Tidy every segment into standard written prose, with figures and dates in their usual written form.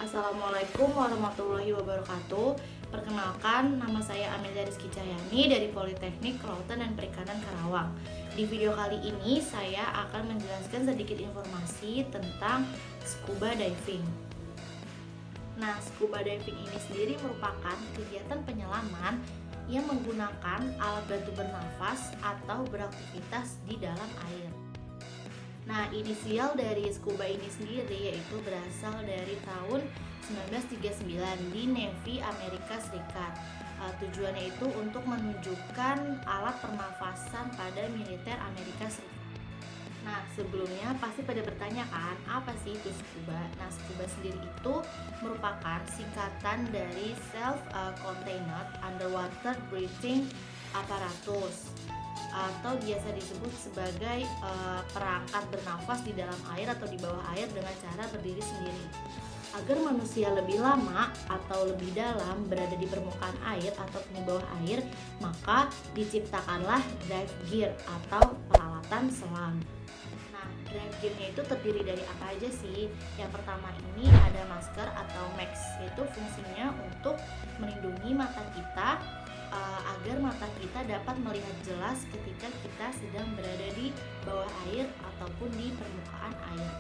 Assalamualaikum warahmatullahi wabarakatuh. Perkenalkan, nama saya Amelia Rizky Cahyani dari Politeknik Kelautan dan Perikanan Karawang. Di video kali ini saya akan menjelaskan sedikit informasi tentang scuba diving. Nah, scuba diving ini sendiri merupakan kegiatan penyelaman yang menggunakan alat bantu bernafas atau beraktivitas di dalam air. Nah, inisial dari scuba ini sendiri yaitu berasal dari tahun 1939 di Navy Amerika Serikat. Tujuannya itu untuk menunjukkan alat pernafasan pada militer Amerika Serikat. Nah, sebelumnya pasti pada bertanya kan, apa sih itu scuba? Nah, scuba sendiri itu merupakan singkatan dari Self-Contained Underwater Breathing Apparatus, atau biasa disebut sebagai perangkat bernafas di dalam air atau di bawah air dengan cara berdiri sendiri. Agar manusia lebih lama atau lebih dalam berada di permukaan air atau di bawah air, maka diciptakanlah dive gear atau peralatan selam. Nah, dive gear-nya itu terdiri dari apa aja sih? Yang pertama ini ada masker atau mask, yaitu fungsinya untuk melindungi mata kita agar mata kita dapat melihat jelas ketika kita sedang berada di bawah air ataupun di permukaan air.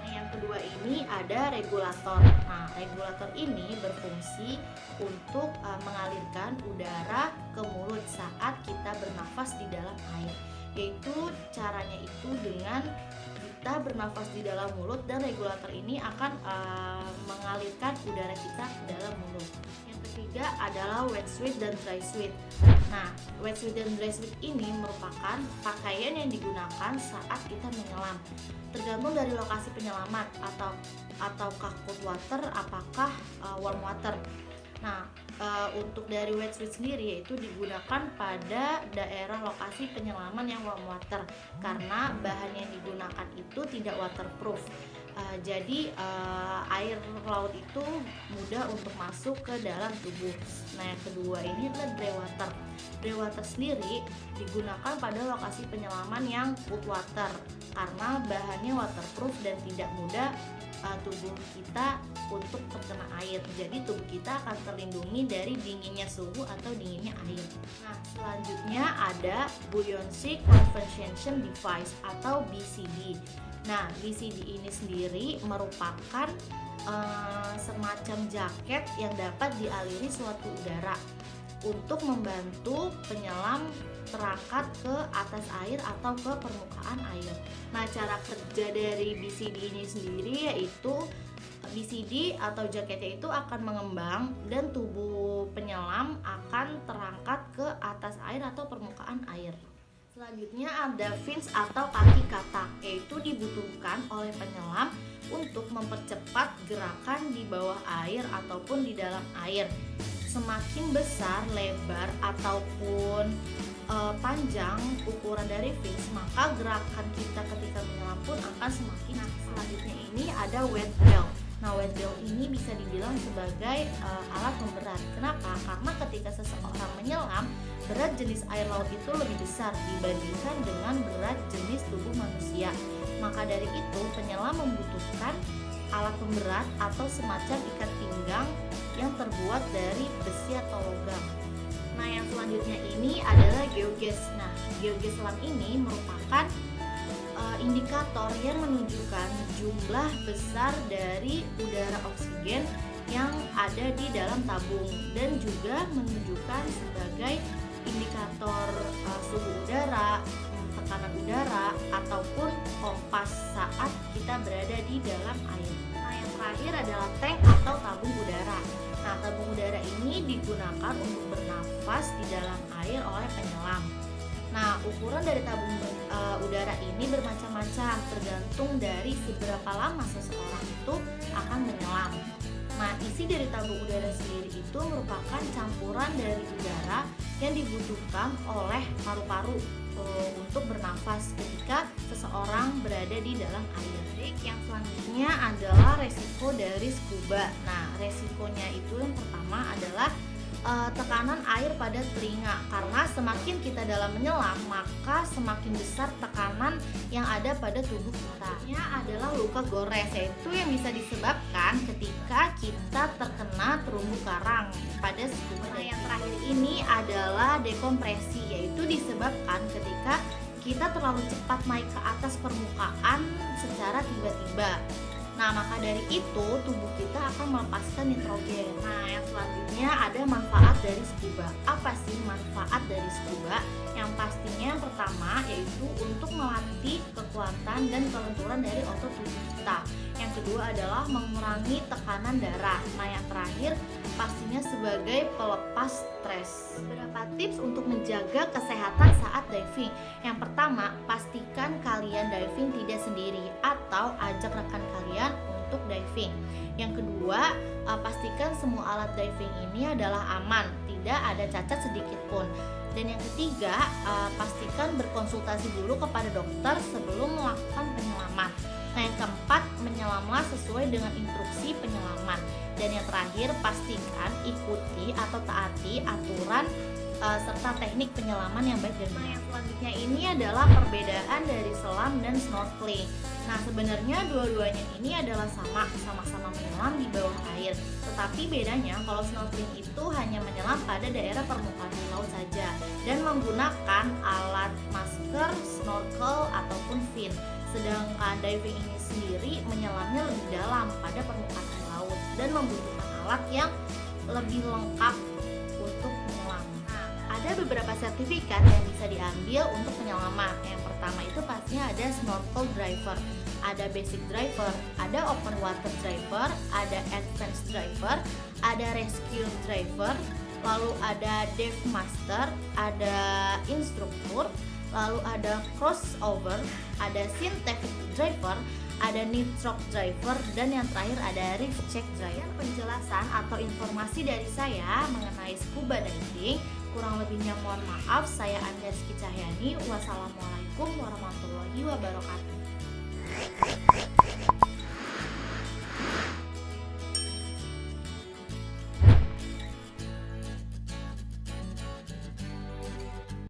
Nah, yang kedua ini ada regulator. Nah, regulator ini berfungsi untuk mengalirkan udara ke mulut saat kita bernafas di dalam air. Yaitu caranya itu dengan kita bernafas di dalam mulut dan regulator ini akan mengalirkan udara kita ke dalam mulut. Yang ketiga adalah wetsuit dan dry suit. Nah, wetsuit dan dry suit ini merupakan pakaian yang digunakan saat kita menyelam. Tergantung dari lokasi penyelaman ataukah cold water, apakah warm water. Nah, untuk dari wetsuit sendiri yaitu digunakan pada daerah lokasi penyelaman yang warm water karena bahan yang digunakan itu tidak waterproof. Jadi air laut itu mudah untuk masuk ke dalam tubuh. Nah, yang kedua ini adalah dry water. Dry water sendiri digunakan pada lokasi penyelaman yang cold water karena bahannya waterproof dan tidak mudah tubuh kita untuk terkena air. Jadi tubuh kita akan terlindungi dari dinginnya suhu atau dinginnya air. Nah, selanjutnya ada buoyancy compensation device atau BCD. Nah, BCD ini sendiri merupakan semacam jaket yang dapat dialiri suatu udara untuk membantu penyelam terangkat ke atas air atau ke permukaan air. Nah, cara kerja dari BCD ini sendiri yaitu BCD atau jaketnya itu akan mengembang dan tubuh penyelam akan terangkat ke atas air atau permukaan air. Selanjutnya ada fins atau kaki katak, yaitu dibutuhkan oleh penyelam untuk mempercepat gerakan di bawah air ataupun di dalam air. Semakin besar, lebar ataupun panjang ukuran dari fins, maka gerakan kita ketika menyelam pun akan semakin. Selanjutnya ini ada wet belt. Nah, wet belt ini bisa dibilang sebagai alat pemberat. Kenapa? Karena ketika seseorang menyelam, berat jenis air laut itu lebih besar dibandingkan dengan berat jenis tubuh manusia. Maka dari itu, penyelam membutuhkan alat pemberat atau semacam ikat pinggang yang terbuat dari besi atau logam. Nah, yang selanjutnya ini adalah geogas. Nah, geogas selam ini merupakan indikator yang menunjukkan jumlah besar dari udara oksigen yang ada di dalam tabung dan juga menunjukkan sebagai indikator suhu udara, tekanan udara ataupun kompas saat kita berada di dalam air. Nah, yang terakhir adalah tank atau tabung udara. Nah, tabung udara ini digunakan untuk bernafas di dalam air oleh penyelam. Nah, ukuran dari tabung udara ini bermacam-macam tergantung dari seberapa lama seseorang itu akan menyelam. Nah, isi dari tabung udara sendiri itu merupakan campuran dari udara yang dibutuhkan oleh paru-paru untuk bernafas ketika seseorang berada di dalam air. Yang selanjutnya adalah resiko dari scuba. Nah, resikonya itu yang pertama adalah tekanan air pada telinga, karena semakin kita dalam menyelam maka semakin besar tekanan yang ada pada tubuh kita. Ini adalah luka gores, yaitu yang bisa disebabkan ketika kita terkena terumbu karang pada scuba diving. Yang terakhir ini adalah dekompresi, yaitu disebabkan ketika kita terlalu cepat naik ke atas permukaan secara tiba-tiba. Nah, maka dari itu tubuh kita akan melepaskan nitrogen. Nah, yang selanjutnya ada manfaat dari scuba. Apa sih manfaat dari scuba? Yang pastinya yang pertama yaitu untuk melatih kekuatan dan kelenturan dari otot tubuh kita. Yang kedua adalah mengurangi tekanan darah. Nah, yang terakhir pastinya sebagai pelepas stres. Beberapa tips untuk menjaga kesehatan saat diving. Yang pertama, pastikan kalian diving tidak sendiri atau ajak rekan kalian untuk diving. Yang kedua, pastikan semua alat diving ini adalah aman, tidak ada cacat sedikit pun. Dan yang ketiga, pastikan berkonsultasi dulu kepada dokter sebelum melakukan penyelaman. Nah, yang keempat, menyelamlah sesuai dengan instruksi penyelaman. Dan yang terakhir, pastikan ikuti atau taati aturan serta teknik penyelaman yang baik dan benar. Yang selanjutnya ini adalah perbedaan dari selam dan snorkeling. Nah, sebenarnya dua-duanya ini adalah sama-sama menyelam di bawah air. Tetapi bedanya kalau snorkeling itu hanya menyelam pada daerah permukaan laut saja dan menggunakan alat masker, snorkel ataupun fin. Sedangkan diving ini sendiri menyelamnya lebih dalam pada permukaan laut dan membutuhkan alat yang lebih lengkap untuk menyelam. Nah, ada beberapa sertifikat yang bisa diambil untuk penyelaman. Yang pertama itu pastinya ada snorkel driver, ada basic driver, ada open water driver, ada advanced driver, ada rescue driver, lalu ada dive master, ada instruktur, lalu ada crossover, ada synthetic driver, ada nitrox driver, dan yang terakhir ada reef check driver. Penjelasan atau informasi dari saya mengenai scuba diving, kurang lebihnya mohon maaf. Saya Anda Rizky Cahyani. Wassalamualaikum warahmatullahi wabarakatuh.